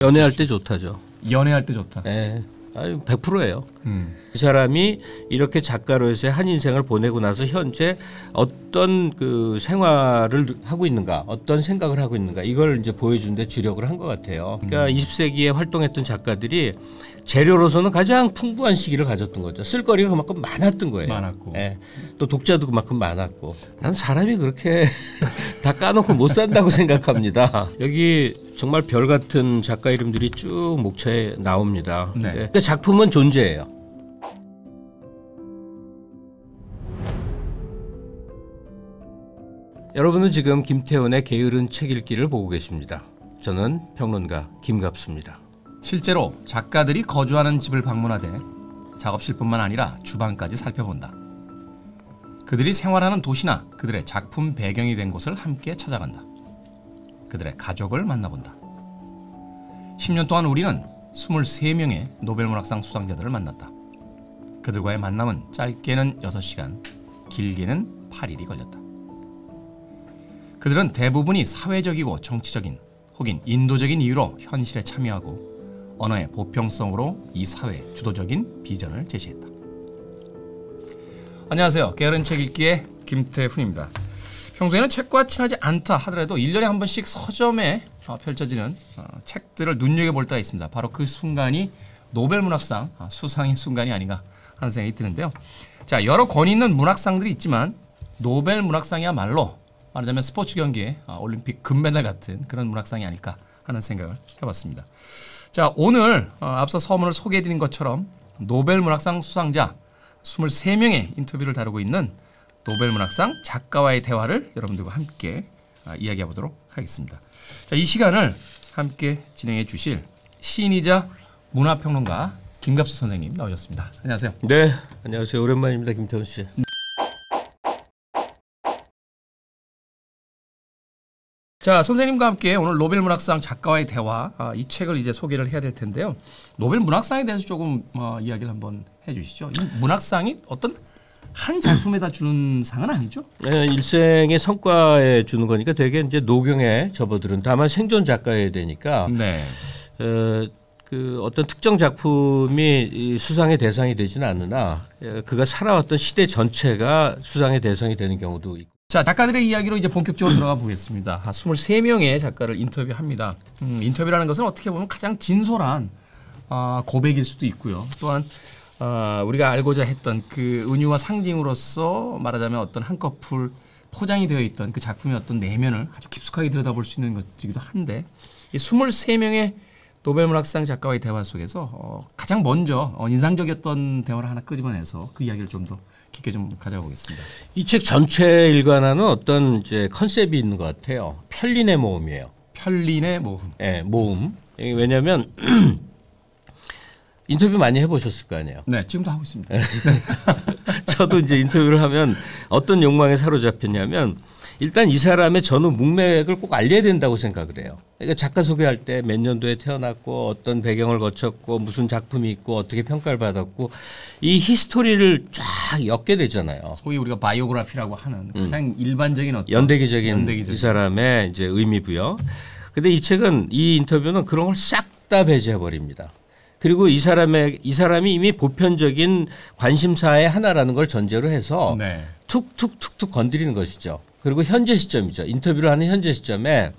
연애할 때 좋다죠. 연애할 때 좋다. 네. 아유, 100%예요. 이 사람이 이렇게 작가로서의 한 인생을 보내고 나서 현재 어떤 그 생활을 하고 있는가, 어떤 생각을 하고 있는가, 이걸 이제 보여준 데 주력을 한 것 같아요. 그러니까 20세기에 활동했던 작가들이 재료로서는 가장 풍부한 시기를 가졌던 거죠. 쓸거리가 그만큼 많았던 거예요. 많았고. 네. 또 독자도 그만큼 많았고. 난 사람이 그렇게 다 까놓고 못 산다고 생각합니다. 여기 정말 별 같은 작가 이름들이 쭉 목차에 나옵니다. 네. 그러니까 작품은 존재해요. 여러분은 지금 김태훈의 게으른 책 읽기를 보고 계십니다. 저는 평론가 김갑수입니다. 실제로 작가들이 거주하는 집을 방문하되 작업실뿐만 아니라 주방까지 살펴본다. 그들이 생활하는 도시나 그들의 작품 배경이 된 곳을 함께 찾아간다. 그들의 가족을 만나본다. 10년 동안 우리는 23명의 노벨문학상 수상자들을 만났다. 그들과의 만남은 짧게는 6시간, 길게는 8일이 걸렸다. 그들은 대부분이 사회적이고 정치적인 혹은 인도적인 이유로 현실에 참여하고 언어의 보편성으로 이 사회의 주도적인 비전을 제시했다. 안녕하세요. 게으른 책 읽기의 김태훈입니다. 평소에는 책과 친하지 않다 하더라도 1년에 한 번씩 서점에 펼쳐지는 책들을 눈여겨볼 때가 있습니다. 바로 그 순간이 노벨문학상 수상의 순간이 아닌가 하는 생각이 드는데요. 자, 여러 권위 있는 문학상들이 있지만 노벨문학상이야말로 말하자면 스포츠 경기의 올림픽 금메달 같은 그런 문학상이 아닐까 하는 생각을 해봤습니다. 자, 오늘 앞서 서문을 소개해드린 것처럼 노벨문학상 수상자 23명의 인터뷰를 다루고 있는 노벨문학상 작가와의 대화를 여러분들과 함께 이야기해 보도록 하겠습니다. 자, 이 시간을 함께 진행해 주실 시인이자 문화평론가 김갑수 선생님 나오셨습니다. 안녕하세요. 네, 안녕하세요. 오랜만입니다, 김태훈 씨. 자, 선생님과 함께 오늘 노벨문학상 작가와의 대화, 이 책을 이제 소개를 해야 될 텐데요. 노벨문학상에 대해서 조금 이야기를 한번 해주시죠. 이 문학상이 어떤 한 작품에다 주는 상은 아니죠? 네, 일생의 성과에 주는 거니까 되게 이제 노경에 접어들은, 다만 생존 작가여야 되니까 네. 그 어떤 특정 작품이 수상의 대상이 되지는 않으나 그가 살아왔던 시대 전체가 수상의 대상이 되는 경우도 있고. 자, 작가들의 이야기로 이제 본격적으로 들어가 보겠습니다. 23명의 작가를 인터뷰합니다. 인터뷰라는 것은 어떻게 보면 가장 진솔한 고백일 수도 있고요. 또한 우리가 알고자 했던 그 은유와 상징으로서 말하자면 어떤 한꺼풀 포장이 되어 있던 그 작품의 어떤 내면을 아주 깊숙하게 들여다볼 수 있는 것이기도 한데, 이 23명의 노벨문학상 작가와의 대화 속에서 가장 먼저 인상적이었던 대화를 하나 끄집어내서 그 이야기를 좀 더 깊게 좀 가져가 보겠습니다. 이 책 전체에 일관하는 어떤 이제 컨셉이 있는 것 같아요. 편린의 모험이에요. 편린의 모험. 네, 모험. 왜냐하면 인터뷰 많이 해보셨을 거 아니에요. 네, 지금도 하고 있습니다. 저도 이제 인터뷰를 하면 어떤 욕망에 사로잡혔냐면, 일단 이 사람의 전후 문맥을 꼭 알려야 된다고 생각을 해요. 그러니까 작가 소개할 때 몇 년도에 태어났고 어떤 배경을 거쳤고 무슨 작품이 있고 어떻게 평가를 받았고 이 히스토리를 쫙 엮게 되잖아요. 소위 우리가 바이오그래피라고 하는 가장 일반적인 어떤 연대기적인 이 사람의 이제 의미부여. 근데 이 책은, 이 인터뷰는 그런 걸 싹 다 배제해 버립니다. 그리고 이 사람이 이미 보편적인 관심사의 하나라는 걸 전제로 해서 네. 툭툭툭툭 건드리는 것이죠. 그리고 현재 시점이죠. 인터뷰를 하는 현재 시점에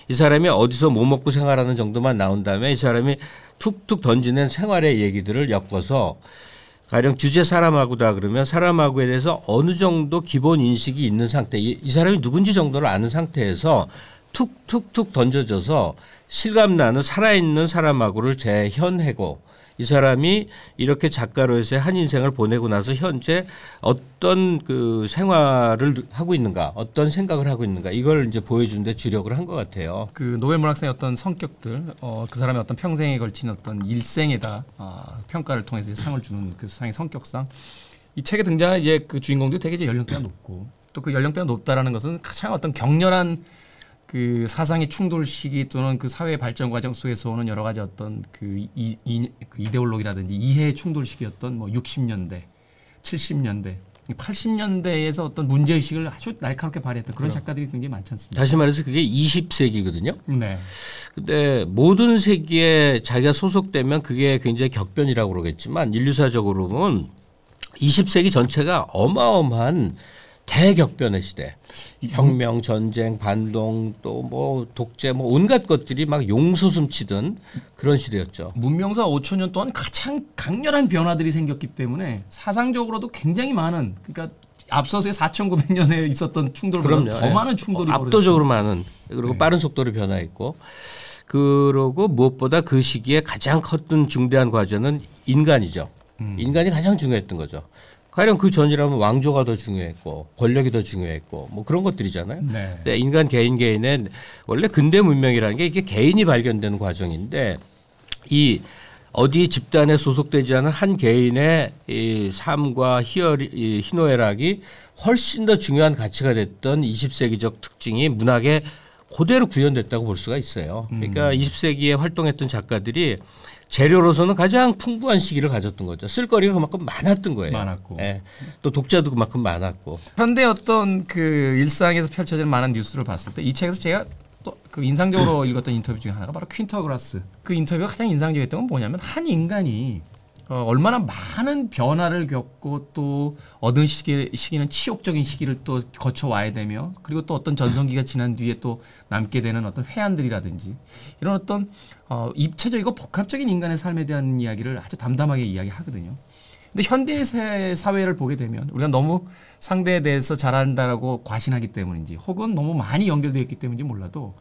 이 사람이 어디서 뭐 먹고 생활하는 정도만 나온 다음에 이 사람이 툭툭 던지는 생활의 얘기들을 엮어서, 가령 주제 사람하고다 그러면 사람하고에 대해서 어느 정도 기본 인식이 있는 상태, 이 사람이 누군지 정도를 아는 상태에서 툭툭툭 던져져서 실감나는 살아있는 사람하고를 재현하고, 이 사람이 이렇게 작가로서의 한 인생을 보내고 나서 현재 어떤 그 생활을 하고 있는가, 어떤 생각을 하고 있는가, 이걸 이제 보여준 데 주력을 한 것 같아요. 그 노벨문학상의 어떤 성격들, 그 사람의 어떤 평생에 걸친 어떤 일생에다 평가를 통해서 상을 주는 그 수상의 성격상, 이 책에 등장한 이제 그 주인공도 되게 이제 연령대가 높고, 또 그 연령대가 높다라는 것은 가장 어떤 격렬한 그 사상의 충돌 시기 또는 그 사회 발전 과정 속에서 오는 여러 가지 어떤 그 이데올로기라든지 이해의 충돌 시기였던 뭐 60년대, 70년대, 80년대에서 어떤 문제의식을 아주 날카롭게 발휘했던 그런 작가들이 굉장히 많지 않습니까? 다시 말해서 그게 20세기거든요. 네. 근데 모든 세기에 자기가 소속되면 그게 굉장히 격변이라고 그러겠지만 인류사적으로 보면 20세기 전체가 어마어마한 대격변의 시대. 혁명, 전쟁, 반동, 또 뭐 독재, 뭐 온갖 것들이 막 용솟음치던 그런 시대였죠. 문명사 5천년 동안 가장 강렬한 변화들이 생겼기 때문에 사상적으로도 굉장히 많은, 그러니까 앞서서의 4,900년에 있었던 충돌보다 더 많은 충돌이 압도적으로 많은, 그리고 네. 빠른 속도로 변화했고, 그러고 무엇보다 그 시기에 가장 컸던 중대한 과제는 인간이죠. 인간이 가장 중요했던 거죠. 가령 그 전이라면 왕조가 더 중요했고 권력이 더 중요했고 뭐 그런 것들이잖아요. 네. 근데 인간 개인의 원래 근대 문명이라는 게 이게 개인이 발견되는 과정인데 이 어디 집단에 소속되지 않은 한 개인의 이 삶과 이 희노애락이 훨씬 더 중요한 가치가 됐던 20세기적 특징이 문학에 그대로 구현됐다고 볼 수가 있어요. 그러니까 20세기에 활동했던 작가들이 재료로서는 가장 풍부한 시기를 가졌던 거죠. 쓸거리가 그만큼 많았던 거예요. 많았고. 네. 또 독자도 그만큼 많았고. 현대 어떤 그 일상에서 펼쳐지는 많은 뉴스를 봤을 때 이 책에서 제가 또 그 인상적으로 읽었던 인터뷰 중에 하나가 바로 퀸터그라스. 그 인터뷰가 가장 인상적이었던 건 뭐냐면 한 인간이 얼마나 많은 변화를 겪고 또 어느 시기는 치욕적인 시기를 또 거쳐와야 되며 그리고 또 어떤 전성기가 지난 뒤에 또 남게 되는 어떤 회한들이라든지 이런 어떤 입체적이고 복합적인 인간의 삶에 대한 이야기를 아주 담담하게 이야기하거든요. 근데 현대 사회를 보게 되면 우리가 너무 상대에 대해서 잘한다라고 과신하기 때문인지 혹은 너무 많이 연결되어 있기 때문인지 몰라도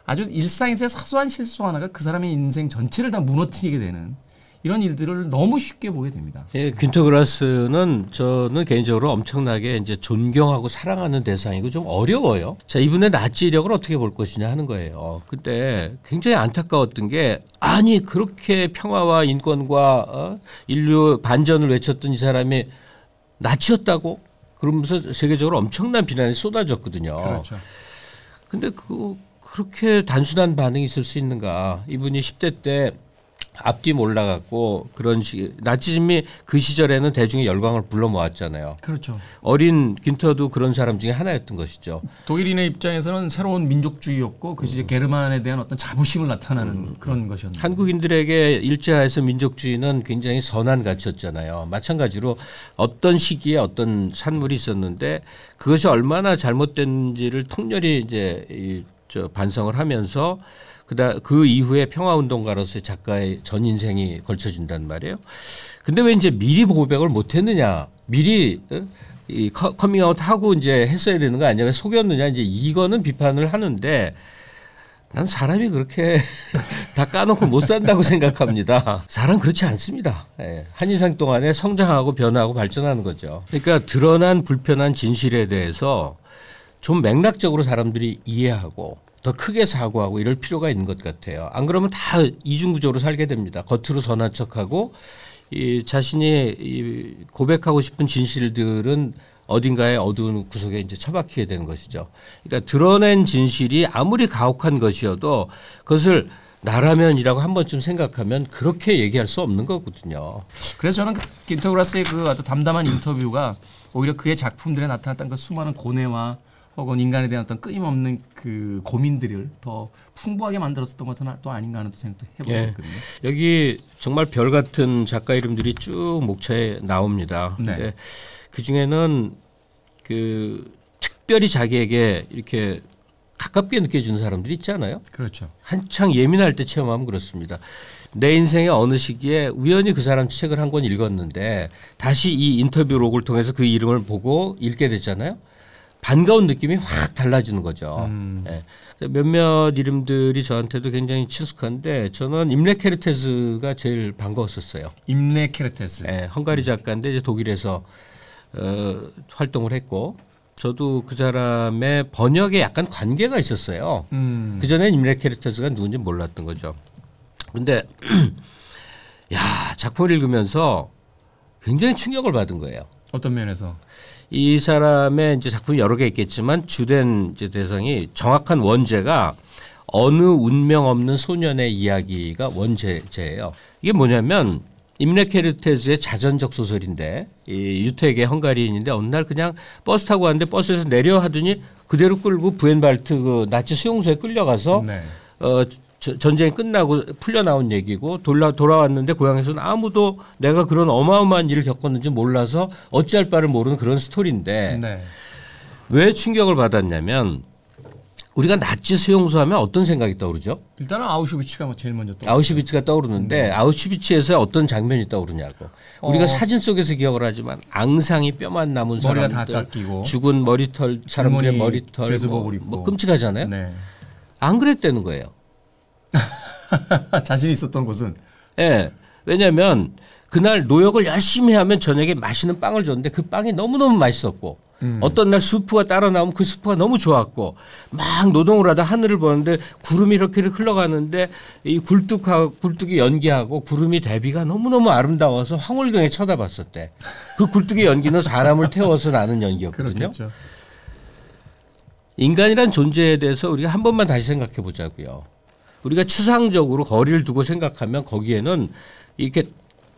아주 일상에서의 사소한 실수 하나가 그 사람의 인생 전체를 다 무너뜨리게 되는 이런 일들을 너무 쉽게 보게 됩니다. 예, 퀸터그라스는 저는 개인적으로 엄청나게 이제 존경하고 사랑하는 대상이고 좀 어려워요. 자, 이분의 나치력을 어떻게 볼 것이냐 하는 거예요. 근데 굉장히 안타까웠던 게 아니 그렇게 평화와 인권과 인류 반전을 외쳤던 이 사람이 나치였다고 그러면서 세계적으로 엄청난 비난이 쏟아졌거든요. 그렇죠. 근데 그렇게 단순한 반응이 있을 수 있는가? 이분이 10대 때 앞뒤 몰라갖고 그런 나치즘이 그 시절에는 대중의 열광을 불러 모았잖아요. 그렇죠. 어린 퀸터도 그런 사람 중에 하나였던 것이죠. 독일인의 입장에서는 새로운 민족주의였고 그 시절 게르만에 대한 어떤 자부심을 나타나는 그런 것이었는데 한국인들에게 일제하에서 민족주의는 굉장히 선한 가치였잖아요. 마찬가지로 어떤 시기에 어떤 산물이 있었는데 그것이 얼마나 잘못된지를 통렬히 이제 반성을 하면서 그 이후에 평화운동가로서의 작가의 전 인생이 걸쳐진단 말이에요. 근데 왜 이제 미리 고백을 못 했느냐. 미리 이 커밍아웃 하고 이제 했어야 되는 거 아니냐. 왜 속였느냐. 이제 이거는 비판을 하는데 난 사람이 그렇게 다 까놓고 못 산다고 생각합니다. 사람 그렇지 않습니다. 한 인생 동안에 성장하고 변화하고 발전하는 거죠. 그러니까 드러난 불편한 진실에 대해서 좀 맥락적으로 사람들이 이해하고 더 크게 사고하고 이럴 필요가 있는 것 같아요. 안 그러면 다 이중구조로 살게 됩니다. 겉으로 선한 척하고 자신이 고백하고 싶은 진실들은 어딘가에 어두운 구석에 이제 처박히게 되는 것이죠. 그러니까 드러낸 진실이 아무리 가혹한 것이어도 그것을 나라면이라고 한 번쯤 생각하면 그렇게 얘기할 수 없는 거거든요. 그래서 저는 퀸터그라스의 그 아주 담담한 인터뷰가 오히려 그의 작품들에 나타났던 그 수많은 고뇌와 혹은 인간에 대한 어떤 끊임없는 그 고민들을 더 풍부하게 만들었었던 것은 또 아닌가 하는 생각도 해보게 됐거든요. 여기 정말 별 같은 작가 이름들이 쭉 목차에 나옵니다. 네. 근데 그 중에는 그 특별히 자기에게 이렇게 가깝게 느껴지는 사람들이 있잖아요. 그렇죠. 한창 예민할 때 체험하면 그렇습니다. 내 인생의 어느 시기에 우연히 그 사람 책을 한 권 읽었는데 다시 이 인터뷰록을 통해서 그 이름을 보고 읽게 됐잖아요. 반가운 느낌이 확 달라지는 거죠. 네. 몇몇 이름들이 저한테도 굉장히 친숙한데 저는 임레 케르테스가 제일 반가웠었어요. 임레 케르테스. 네, 헝가리 작가인데 이제 독일에서 활동을 했고 저도 그 사람의 번역에 약간 관계가 있었어요. 그전엔 임레 케르테스가 누군지 몰랐던 거죠. 근데 야 작품을 읽으면서 굉장히 충격을 받은 거예요. 어떤 면에서? 이 사람의 이제 작품이 여러 개 있겠지만 주된 이제 대상이 정확한 원제가 어느 운명 없는 소년의 이야기가 원제예요. 이게 뭐냐면 임레케르테즈의 자전적 소설인데 이 유택의 헝가리인인데 어느 날 그냥 버스 타고 왔는데 버스에서 내려 하더니 그대로 끌고 부엔발트 그 나치 수용소에 끌려가서 네. 전쟁이 끝나고 풀려 나온 얘기고 돌아왔는데 고향에서는 아무도 내가 그런 어마어마한 일을 겪었는지 몰라서 어찌할 바를 모르는 그런 스토리인데 네. 왜 충격을 받았냐면 우리가 나치 수용소 하면 어떤 생각이 떠오르죠? 일단은 아우슈비츠가 뭐 제일 먼저 떠오르죠. 아우슈비츠가 떠오르는데 아우슈비츠에서 어떤 장면이 떠오르냐고. 우리가 사진 속에서 기억을 하지만 앙상이 뼈만 남은 머리가 사람들, 다 깎이고 죽은 머리털 사람들의 머리털 죄수복을 입고 뭐 끔찍하잖아요. 네. 안 그랬다는 거예요. 자신이 있었던 곳은 예. 왜냐하면 그날 노역을 열심히 하면 저녁에 맛있는 빵을 줬는데 그 빵이 너무너무 맛있었고 어떤 날 수프가 따라 나오면 그 수프가 너무 좋았고 막 노동을 하다 하늘을 보는데 구름이 이렇게 흘러가는데 이 굴뚝이 연기하고 구름이 대비가 너무너무 아름다워서 황홀경에 쳐다봤었대. 그 굴뚝의 연기는 사람을 태워서 나는 연기였거든요. 그렇겠죠. 인간이란 존재에 대해서 우리가 한 번만 다시 생각해 보자고요. 우리가 추상적으로 거리를 두고 생각하면 거기에는 이렇게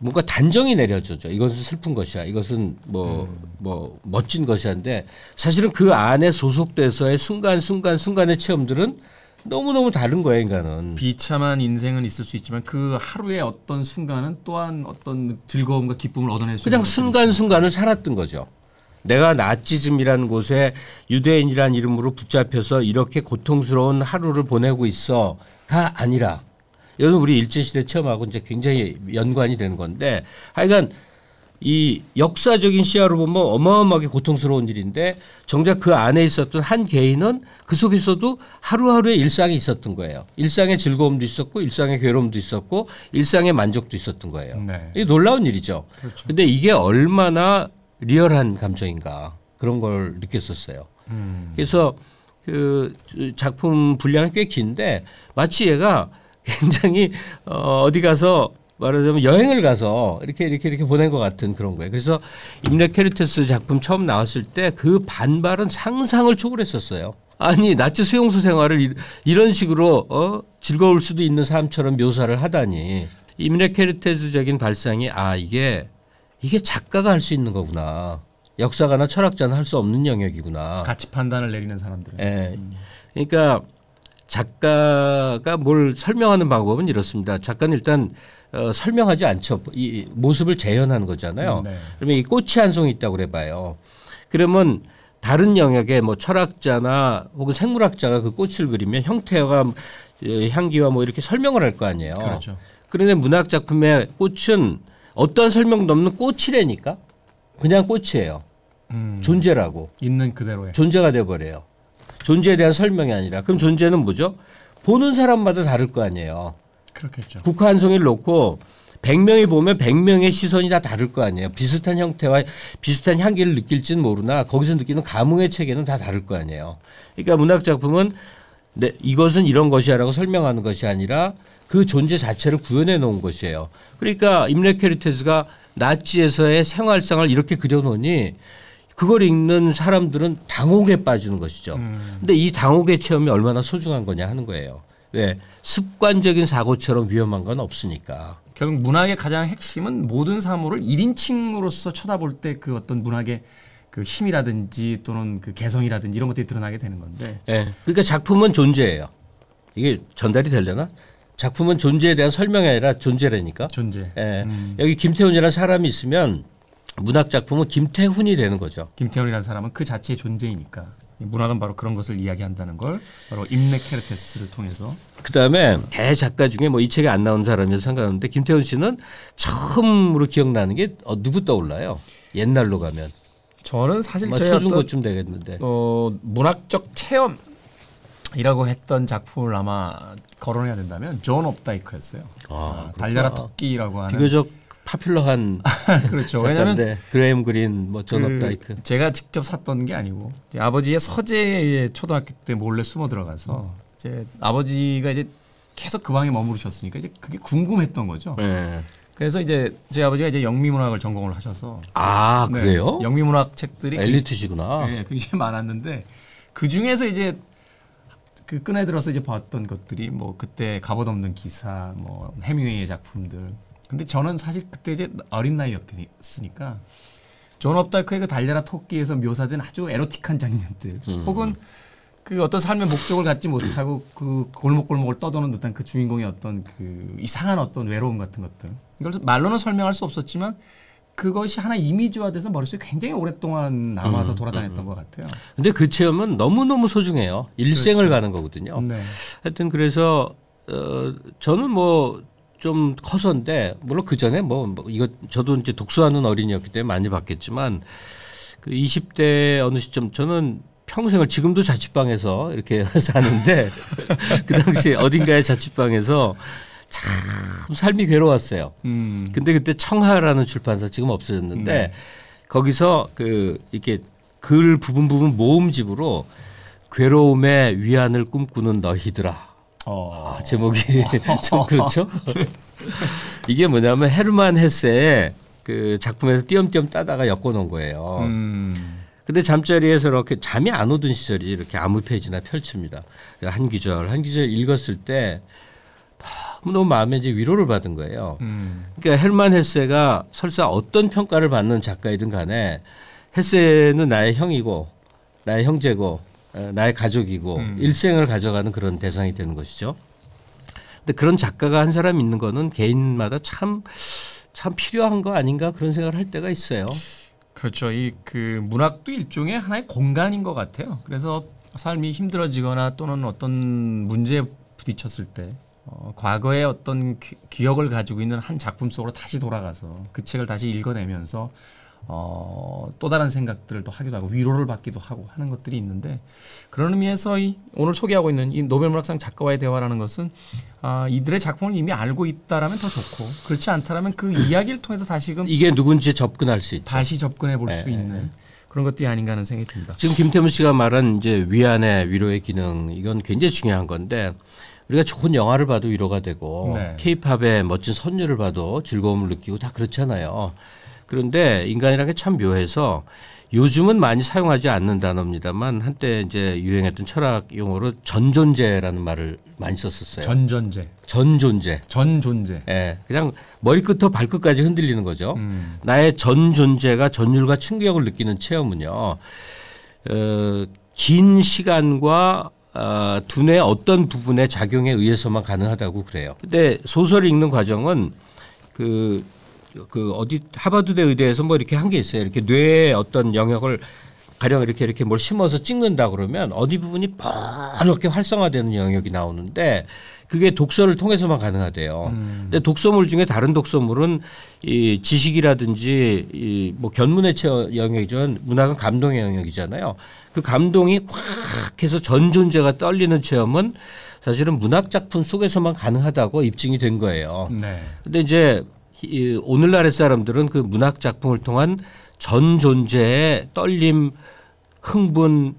뭔가 단정이 내려져죠. 이것은 슬픈 것이야. 이것은 뭐 멋진 것이야인데 사실은 그 안에 소속돼서의 순간의 체험들은 너무너무 다른 거예요, 인간은. 비참한 인생은 있을 수 있지만 그 하루의 어떤 순간은 또한 어떤 즐거움과 기쁨을 얻어낼 수 있는 그냥 순간순간을 살았던 거죠. 내가 나치즘이라는 곳에 유대인이라는 이름으로 붙잡혀서 이렇게 고통스러운 하루를 보내고 있어가 아니라 이건 우리 일제시대 체험하고 이제 굉장히 연관이 되는 건데 하여간 이 역사적인 시야로 보면 어마어마하게 고통스러운 일인데 정작 그 안에 있었던 한 개인은 그 속에서도 하루하루의 일상이 있었던 거예요. 일상의 즐거움도 있었고 일상의 괴로움도 있었고 일상의 만족도 있었던 거예요. 네. 이게 놀라운 일이죠. 그런데 이게 얼마나 리얼한 감정인가 그런 걸 느꼈었어요. 그래서 그 작품 분량이 꽤 긴데 마치 얘가 굉장히 어디 가서 말하자면 여행을 가서 이렇게 보낸 것 같은 그런 거예요. 그래서 임레케르테스 작품 처음 나왔을 때 그 반발은 상상을 초월했었어요. 아니 나치 수용소 생활을 이런 식으로 즐거울 수도 있는 사람처럼 묘사를 하다니 임레케르테스적인 발상이 이게 작가가 할 수 있는 거구나. 역사가나 철학자는 할 수 없는 영역이구나. 가치 판단을 내리는 사람들은. 예. 그러니까 작가가 뭘 설명하는 방법은 이렇습니다. 작가는 일단 설명하지 않죠. 이 모습을 재현하는 거잖아요. 네. 그러면 이 꽃이 한 송이 있다고 그래봐요. 그러면 다른 영역에 뭐 철학자나 혹은 생물학자가 그 꽃을 그리면 형태와 향기와 뭐 이렇게 설명을 할 거 아니에요. 그렇죠. 그런데 문학 작품의 꽃은 어떤 설명도 없는 꽃이라니까 그냥 꽃이에요. 존재라고. 있는 그대로의. 존재가 돼버려요. 존재에 대한 설명이 아니라 그럼 존재는 뭐죠? 보는 사람마다 다를 거 아니에요. 그렇겠죠. 국화 한 송이를 놓고 100명이 보면 100명의 시선이 다 다를 거 아니에요. 비슷한 형태와 비슷한 향기를 느낄지는 모르나 거기서 느끼는 감흥의 체계는 다 다를 거 아니에요. 그러니까 문학 작품은 이것은 이런 것이야라고 설명하는 것이 아니라 그 존재 자체를 구현해 놓은 것이에요. 그러니까 임레케르테스가 나치에서의 생활상을 이렇게 그려놓으니 그걸 읽는 사람들은 당혹에 빠지는 것이죠. 근데 이 당혹의 체험이 얼마나 소중한 거냐 하는 거예요. 왜? 습관적인 사고처럼 위험한 건 없으니까. 결국 문학의 가장 핵심은 모든 사물을 1인칭으로서 쳐다볼 때 그 어떤 문학의 그 힘이라든지 또는 그 개성이라든지 이런 것들이 드러나게 되는 건데. 예. 그러니까 작품은 존재예요. 이게 전달이 되려나? 작품은 존재에 대한 설명이 아니라 존재라니까. 존재. 예. 여기 김태훈이라는 사람이 있으면 문학 작품은 김태훈이 되는 거죠. 김태훈이라는 사람은 그 자체의 존재이니까. 문학은 바로 그런 것을 이야기한다는 걸 바로 임레케르테스를 통해서. 그다음에 대작가 중에 뭐 이 책에 안 나온 사람이어서 상관없는데 김태훈 씨는 처음으로 기억나는 게 누구 떠올라요? 옛날로 가면. 저는 사실 아마 제가 초중고쯤 되겠는데. 문학적 체험이라고 했던 작품을 아마 거론해야 된다면 존 업다이크였어요. 달려라 토끼라고 하는. 비교적 파퓰러한 그렇죠. 왜냐하면 왜냐하면 그레임 그린, 뭐 존 업다이크. 제가 직접 샀던 게 아니고 제 아버지의 서재에 초등학교 때 몰래 숨어 들어가서 제 아버지가 이제 계속 그 방에 머무르셨으니까 이제 그게 궁금했던 거죠. 네. 그래서 이제 제 아버지가 이제 영미문학을 전공을 하셔서 그래요? 영미문학 책들이 엘리트시구나. 네, 굉장히 많았는데 그 중에서 이제 그 끈에 들어서 이제 봤던 것들이 뭐 그때 갑옷 없는 기사, 뭐 해밍웨이의 작품들. 근데 저는 사실 그때 이제 어린 나이였으니까 존 업다이크의 그 달려라 토끼에서 묘사된 아주 에로틱한 장면들 혹은 그 어떤 삶의 목적을 갖지 못하고 그 골목골목을 떠도는 듯한 그 주인공의 어떤 그 이상한 어떤 외로움 같은 것들 이걸 말로는 설명할 수 없었지만 그것이 하나 이미지화돼서 머릿속에 굉장히 오랫동안 남아서 돌아다녔던 것 같아요. 근데 그 체험은 너무너무 소중해요. 일생을 그렇죠. 가는 거거든요. 네. 하여튼 그래서 저는 뭐 좀 커서인데 물론 그 전에 뭐 이거 저도 이제 독서하는 어린이였기 때문에 많이 봤겠지만 그 20대 어느 시점 저는 평생을 지금도 자취방에서 이렇게 사는데 그 당시 어딘가의 자취방에서 참 삶이 괴로웠어요. 근데 그때 청하라는 출판사 지금 없어졌는데 네. 거기서 그 이렇게 글 부분 모음집으로 괴로움의 위안을 꿈꾸는 너희들아. 제목이 좀 그렇죠. 이게 뭐냐면 헤르만 헤세의 그 작품에서 띄엄띄엄 따다가 엮어놓은 거예요. 근데 잠자리에서 이렇게 잠이 안 오던 시절이 이렇게 아무 페이지나 펼칩니다. 한 구절 읽었을 때 너무 마음에 이제 위로를 받은 거예요. 그러니까 헤르만 헤세가 설사 어떤 평가를 받는 작가이든 간에 헤세는 나의 형이고 나의 형제고 나의 가족이고 일생을 가져가는 그런 대상이 되는 것이죠. 근데 그런 작가가 한 사람 있는 거는 개인마다 참 필요한 거 아닌가 그런 생각을 할 때가 있어요. 그렇죠. 이 그 문학도 일종의 하나의 공간인 것 같아요. 그래서 삶이 힘들어지거나 또는 어떤 문제에 부딪혔을 때 과거의 어떤 기억을 가지고 있는 한 작품 속으로 다시 돌아가서 그 책을 다시 읽어내면서 또 다른 생각들을 또 하기도 하고 위로를 받기도 하고 하는 것들이 있는데 그런 의미에서 오늘 소개하고 있는 이 노벨문학상 작가와의 대화라는 것은 이들의 작품을 이미 알고 있다라면 더 좋고 그렇지 않다라면 그 이야기를 통해서 다시금 이게 누군지 접근할 수 있죠. 다시 접근해 볼 수 있는 그런 것들이 아닌가 하는 생각이 듭니다. 지금 김태문 씨가 말한 이제 위안의 위로의 기능 이건 굉장히 중요한 건데 우리가 좋은 영화를 봐도 위로가 되고 케이팝의 멋진 선율을 봐도 즐거움을 느끼고 다 그렇잖아요. 그런데 인간이라는 게 참 묘해서 요즘은 많이 사용하지 않는 단어입니다만 한때 이제 유행했던 철학 용어로 전존재라는 말을 많이 썼었어요. 전존재. 예, 그냥 머리끝부터 발끝까지 흔들리는 거죠. 나의 전존재가 전율과 충격을 느끼는 체험은요. 긴 시간과 두뇌의 어떤 부분의 작용에 의해서만 가능하다고 그래요. 근데 소설을 읽는 과정은 그 어디 하버드대 의대에서 뭐 이렇게 한 게 있어요. 이렇게 뇌의 어떤 영역을 가령 이렇게 뭘 심어서 찍는다 그러면 어디 부분이 이렇게 활성화되는 영역이 나오는데 그게 독서를 통해서만 가능하대요. 근데 독서물 중에 다른 독서물은 이 지식이라든지 이 뭐 견문의 영역이지만 문학은 감동의 영역이잖아요. 그 감동이 콱 해서 전존재가 떨리는 체험은 사실은 문학 작품 속에서만 가능하다고 입증이 된 거예요. 근데 이제 오늘날의 사람들은 그 문학 작품을 통한 전 존재의 떨림, 흥분,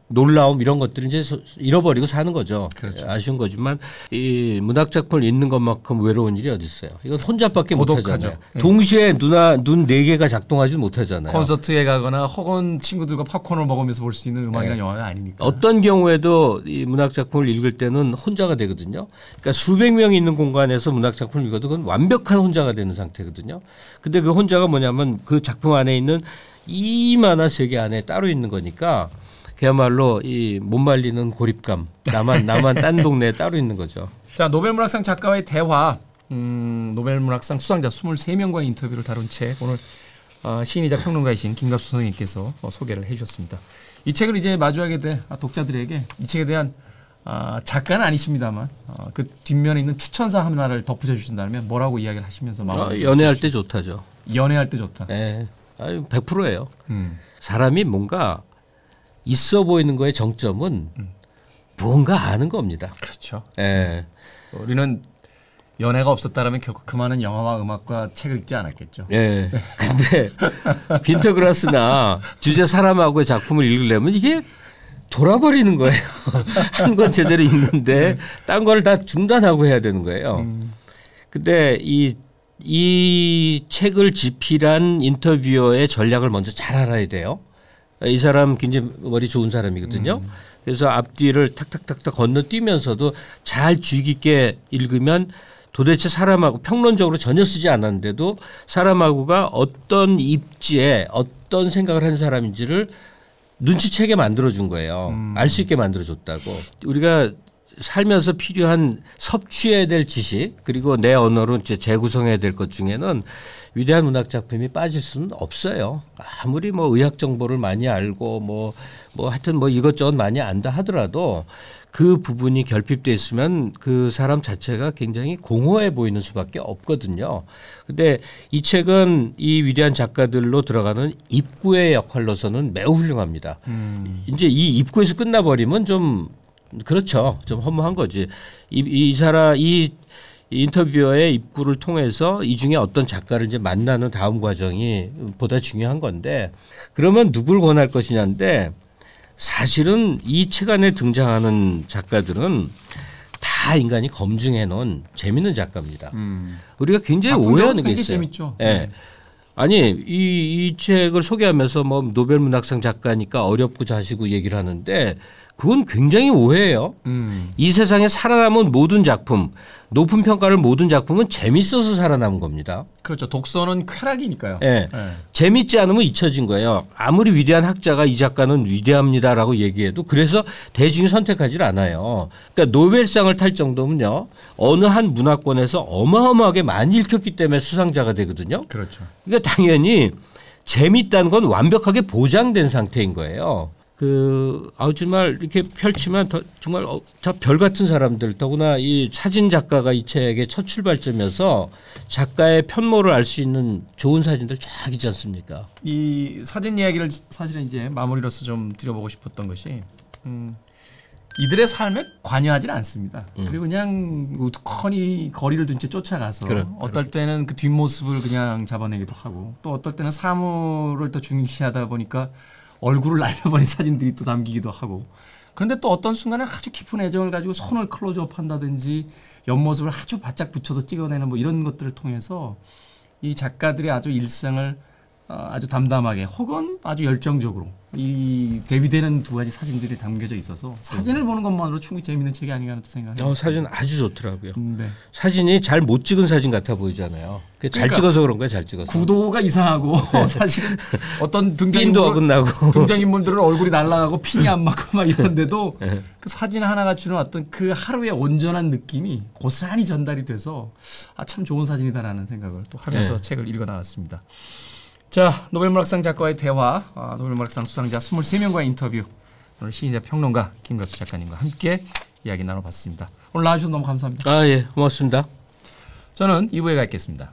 놀라움 이런 것들을 이제 잃어버리고 사는 거죠. 그렇죠. 아쉬운 거지만 이 문학 작품을 읽는 것만큼 외로운 일이 어디 있어요. 이건 혼자밖에 못 하잖아요. 눈 4개가 작동하지 못하잖아요. 콘서트에 가거나 혹은 친구들과 팝콘을 먹으면서 볼 수 있는 음악이나 영화가 아니니까. 어떤 경우에도 이 문학 작품을 읽을 때는 혼자가 되거든요. 그러니까 수백 명이 있는 공간에서 문학 작품을 읽어도 그건 완벽한 혼자가 되는 상태거든요. 근데 그 혼자가 뭐냐면 그 작품 안에 있는 이만한 세계 안에 따로 있는 거니까 그야말로 이 못 말리는 고립감. 나만 딴 동네에 따로 있는 거죠. 자, 노벨문학상 작가와의 대화. 노벨문학상 수상자 23명과의 인터뷰를 다룬 책 오늘 시인이자 평론가이신 김갑수 선생님께서 소개를 해 주셨습니다. 이 책을 이제 마주하게 될 독자들에게 이 책에 대한 작가는 아니십니다만 그 뒷면에 있는 추천사 하나를 덧붙여 주신다면 뭐라고 이야기를 하시면서 연애할 때 좋다죠. 연애할 때 좋다. 네. 100%예요. 사람이 뭔가 있어 보이는 거의 정점은 무언가 아는 겁니다. 그렇죠. 예. 우리는 연애가 없었다라면 결코 그 많은 영화와 음악과 책을 읽지 않았겠죠. 예. 근데 빈터그라스나 주제 사람하고의 작품을 읽으려면 이게 돌아버리는 거예요. 한 권 제대로 읽는데 딴 걸 다 중단하고 해야 되는 거예요. 근데 이 책을 집필한 인터뷰어의 전략을 먼저 잘 알아야 돼요. 이 사람 굉장히 머리 좋은 사람이거든요. 그래서 앞뒤를 탁탁탁탁 건너뛰면서도 잘 주의 깊게 읽으면 도대체 사람하고 평론적으로 전혀 쓰지 않았는데도 사람하고가 어떤 입지에 어떤 생각을 하는 사람인지를 눈치채게 만들어준 거예요. 알 수 있게 만들어줬다고. 우리가 살면서 필요한 섭취해야 될 지식 그리고 내 언어로 이제 재구성해야 될 것 중에는 위대한 문학 작품이 빠질 수는 없어요. 아무리 뭐 의학 정보를 많이 알고 뭐 하여튼 뭐 이것저것 많이 안다 하더라도 그 부분이 결핍돼 있으면 그 사람 자체가 굉장히 공허해 보이는 수밖에 없거든요. 근데 이 책은 이 위대한 작가들로 들어가는 입구의 역할로서는 매우 훌륭합니다. 이제 이 입구에서 끝나버리면 좀 그렇죠. 좀 허무한 거지. 이 인터뷰어의 입구를 통해서 이 중에 어떤 작가를 이제 만나는 다음 과정이 보다 중요한 건데 그러면 누굴 권할 것이냐인데 사실은 이 책 안에 등장하는 작가들은 다 인간이 검증해 놓은 재밌는 작가입니다. 우리가 굉장히 오해하는 게 있어요. 재밌죠. 네. 아니 이 책을 소개하면서 뭐 노벨 문학상 작가니까 어렵고 자시고 얘기를 하는데 그건 굉장히 오해예요. 이 세상에 살아남은 모든 작품, 높은 평가를 모든 작품은 재밌어서 살아남은 겁니다. 그렇죠. 독서는 쾌락이니까요. 네. 네. 재밌지 않으면 잊혀진 거예요. 아무리 위대한 학자가 이 작가는 위대합니다라고 얘기해도 그래서 대중이 선택하지 않아요. 그러니까 노벨상을 탈 정도면요. 어느 한 문화권에서 어마어마하게 많이 읽혔기 때문에 수상자가 되거든요. 그렇죠. 그러니까 당연히 재밌다는 건 완벽하게 보장된 상태인 거예요. 정말 이렇게 펼치면 정말 다 별 같은 사람들 더구나 이 사진 작가가 이 책의 첫 출발점이어서 작가의 편모를 알 수 있는 좋은 사진들 쫙 있지 않습니까? 이 사진 이야기를 사실은 이제 마무리로서 좀 드려보고 싶었던 것이 이들의 삶에 관여하지 않습니다. 그리고 그냥 우두커니 거리를 둔 채 쫓아가서 어떨 때는 그 뒷모습을 그냥 잡아내기도 하고 또 어떨 때는 사물을 더 중시하다 보니까 얼굴을 날려버린 사진들이 또 담기기도 하고 그런데 또 어떤 순간에 아주 깊은 애정을 가지고 손을 클로즈업 한다든지 옆모습을 아주 바짝 붙여서 찍어내는 뭐 이런 것들을 통해서 이 작가들의 아주 일상을 아주 담담하게 혹은 아주 열정적으로 이 대비되는 두 가지 사진들이 담겨져 있어서 사진을 보는 것만으로 충분히 재미있는 책이 아닌가 하는 생각을 해요. 사진 아주 좋더라고요. 네. 사진이 잘 못 찍은 사진 같아 보이잖아요. 잘 찍어서 그런 거예요. 잘 찍어서. 구도가 이상하고 사실은 어떤 핀도 어긋나고 등장인물들은 얼굴이 날아가고 핀이 안 맞고 막 이런데도 그 사진 하나가 주는 어떤 그 하루의 온전한 느낌이 고스란히 전달이 돼서 참 좋은 사진이다라는 생각을 또 하면서 책을 읽어 나왔습니다. 자, 노벨문학상 작가와의 대화, 노벨문학상 수상자 23명과의 인터뷰, 오늘 시인자 평론가 김갑수 작가님과 함께 이야기 나눠봤습니다. 오늘 나와주셔서 너무 감사합니다. 예, 고맙습니다. 저는 2부에 가 있겠습니다.